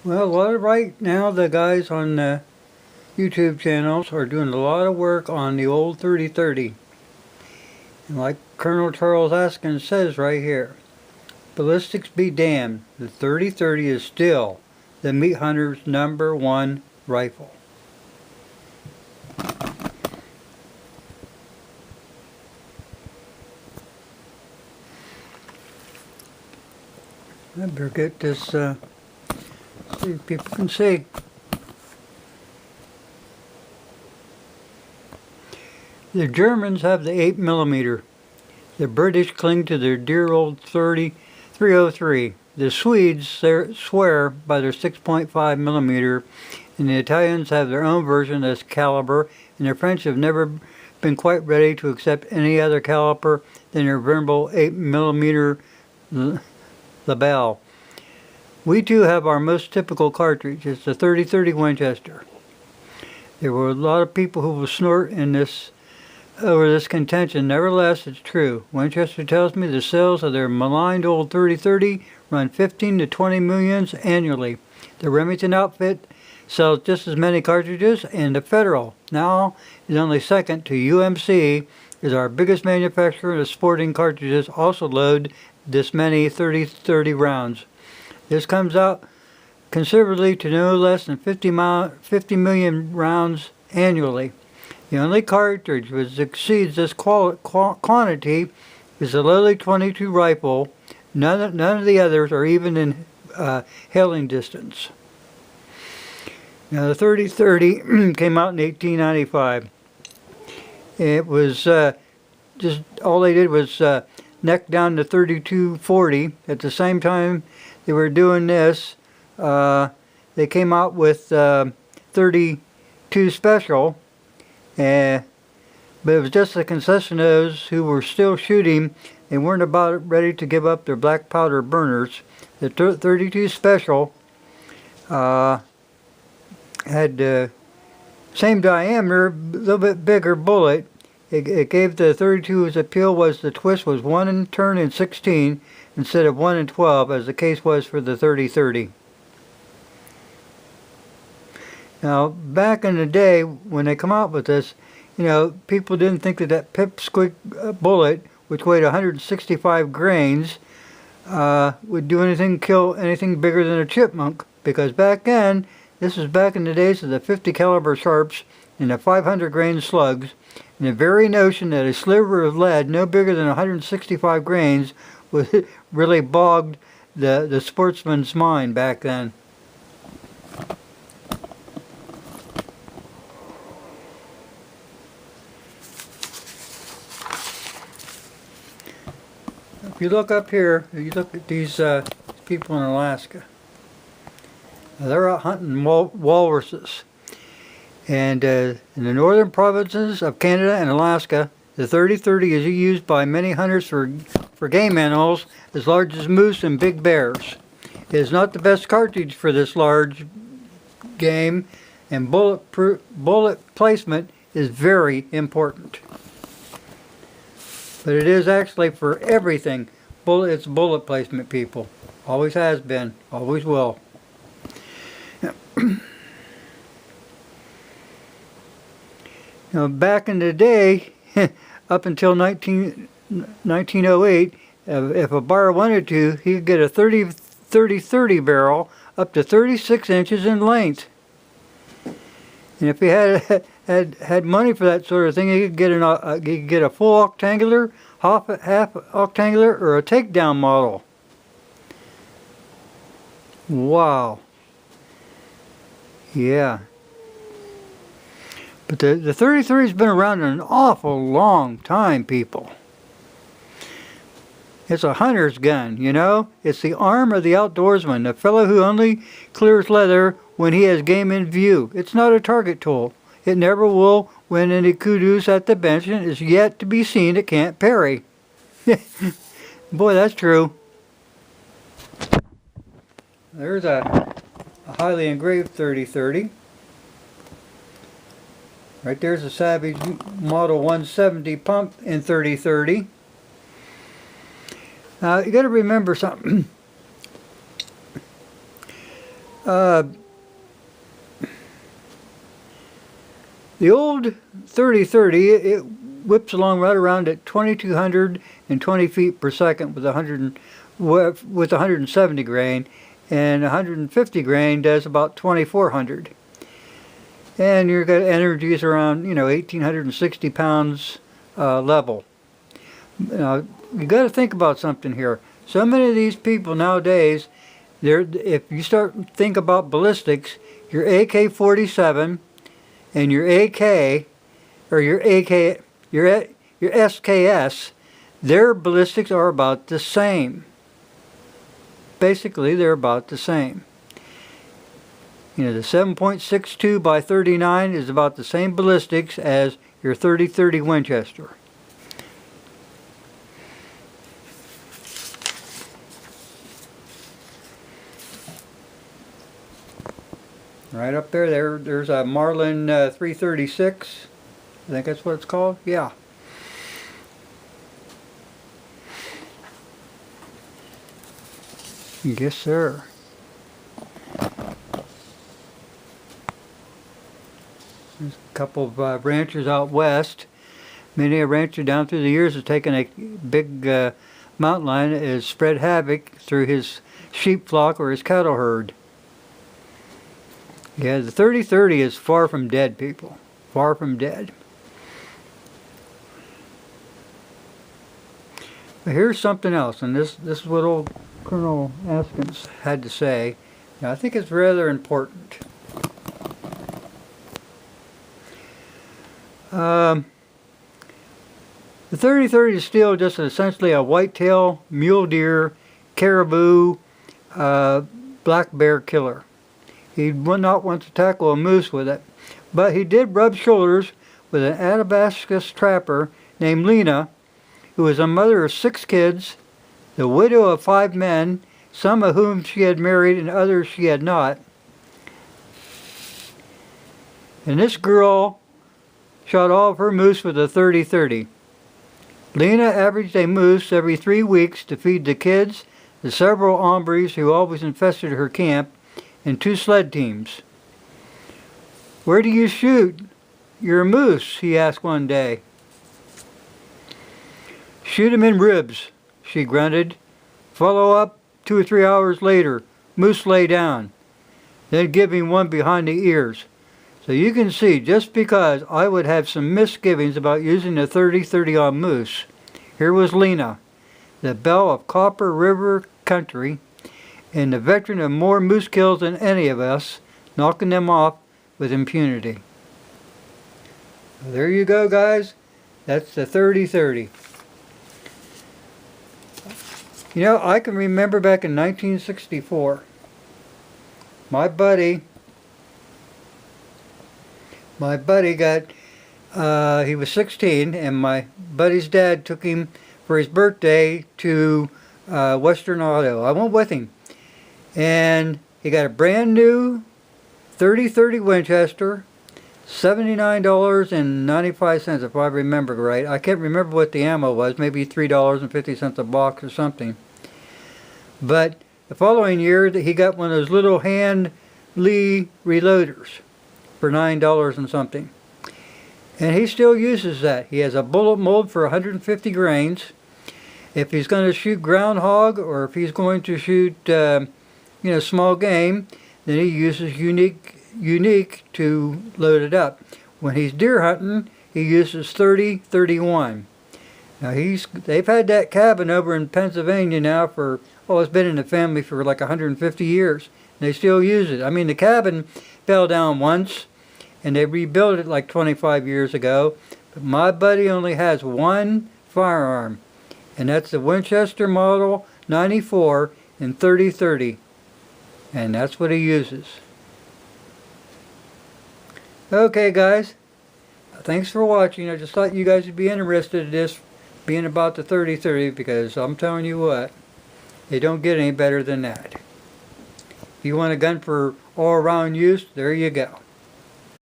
Well, right now the guys on the YouTube channels are doing a lot of work on the old 3030. And like Colonel Charles Askins says right here, ballistics be damned, the 3030 is still the meat hunter's #1 rifle. I better get this, see if people can see. The Germans have the 8mm. The British cling to their dear old 303. The Swedes swear by their 6.5mm, and the Italians have their own version of this caliber, and the French have never been quite ready to accept any other caliber than their venerable 8mm Lebel. We too have our most typical cartridge. It's the 3030 Winchester. There were a lot of people who will snort over this contention. Nevertheless, it's true. Winchester tells me the sales of their maligned old 3030 run 15 to 20 millions annually. The Remington outfit sells just as many cartridges, and the Federal now is only second to UMC, is our biggest manufacturer of sporting cartridges, also load this many 3030 rounds. This comes out considerably to no less than 50 million rounds annually. The only cartridge which exceeds this quantity is the lowly .22 rifle. None of the others are even in hailing distance. Now the 3030 came out in 1895. It was just all they did was neck down to 3240. At the same time they were doing this, they came out with 32 Special. But it was just the concessionaires who were still shooting and weren't about ready to give up their black powder burners. The 32 Special had the same diameter, a little bit bigger bullet. It gave the 32 its appeal was the twist was 1 turn in 16 instead of 1 in 12, as the case was for the 3030. Now, back in the day when they come out with this, people didn't think that pipsqueak bullet, which weighed 165 grains, would do anything, kill anything bigger than a chipmunk. Because back then, this was back in the days of the 50 caliber sharps and the 500 grain slugs, and the very notion that a sliver of lead no bigger than 165 grains was really bogged the sportsman's mind back then. If you look up here, you look at these people in Alaska. Now, they're out hunting walruses. And in the northern provinces of Canada and Alaska, the 3030 is used by many hunters for game animals as large as moose and big bears. It is not the best cartridge for this large game, and bullet placement is very important. But it is actually for everything. It's bullet placement, people. Always has been. Always will. Now, back in the day, up until 1908, if a buyer wanted to, he could get a 30 barrel up to 36 inches in length. And if he had money for that sort of thing, he could get a full octangular, half octangular, or a takedown model. Wow. Yeah. But the 3030's been around an awful long time, people. It's a hunter's gun, It's the arm of the outdoorsman, the fellow who only clears leather when he has game in view. It's not a target tool. It never will win any kudos at the bench, and is yet to be seen at Camp Perry. Boy, that's true. There's a highly engraved 3030. Right there's a Savage Model 170 pump in 3030. Now you got to remember something. Uh, the old 30-30, it whips along right around at 2,220 feet per second with 170 grain, and 150 grain does about 2,400. And you've got energies around, 1,860 pounds level. Now, you got to think about something here. So many of these people nowadays, if you start to think about ballistics, your AK-47 and your AK, or your SKS, their ballistics are about the same. Basically, they're about the same. The 7.62 by 39 is about the same ballistics as your 30-30 Winchester. Right up there's a Marlin 336. I think that's what it's called. Yeah. Yes, sir. There's a couple of ranchers out west. Many a rancher down through the years has taken a big mountain lion and has spread havoc through his sheep flock or his cattle herd. Yeah, the 30-30 is far from dead, people. Far from dead. But here's something else, and this is what old Colonel Askins had to say. Now, I think it's rather important. The 30-30 is still just essentially a whitetail, mule deer, caribou, black bear killer. He would not want to tackle a moose with it, but he did rub shoulders with an Athabasca trapper named Lena, who was a mother of 6 kids, the widow of 5 men, some of whom she had married and others she had not. And this girl shot all of her moose with a 30-30. Lena averaged a moose every 3 weeks to feed the kids, the several hombres who always infested her camp, and 2 sled teams. "Where do you shoot your moose?" he asked one day. "Shoot him in ribs," she grunted. "Follow up 2 or 3 hours later. Moose lay down. Then give him one behind the ears." So you can see, just because I would have some misgivings about using a 30-30 on moose, here was Lena, the belle of Copper River country, and the veteran of more moose kills than any of us, knocking them off with impunity. There you go, guys. That's the 30-30. I can remember back in 1964, my buddy got, he was 16, and my buddy's dad took him for his birthday to Western Auto. I went with him. And he got a brand new 30-30 Winchester, $79.95 if I remember right. I can't remember what the ammo was, maybe $3.50 a box or something. But the following year he got one of those little hand Lee reloaders for $9 and something. And he still uses that. He has a bullet mold for 150 grains. If he's going to shoot groundhog, or if he's going to shoot small game, then he uses unique to load it up. When he's deer hunting, he uses 30-31. Now they've had that cabin over in Pennsylvania now for, it's been in the family for like 150 years. They still use it. I mean, the cabin fell down once, and they rebuilt it like 25 years ago. But my buddy only has one firearm, and that's the Winchester Model 94 in 30-30. And that's what he uses. Okay, guys. Thanks for watching. I just thought you guys would be interested in this being about the 30-30, because I'm telling you what, they don't get any better than that. If you want a gun for all-around use, there you go.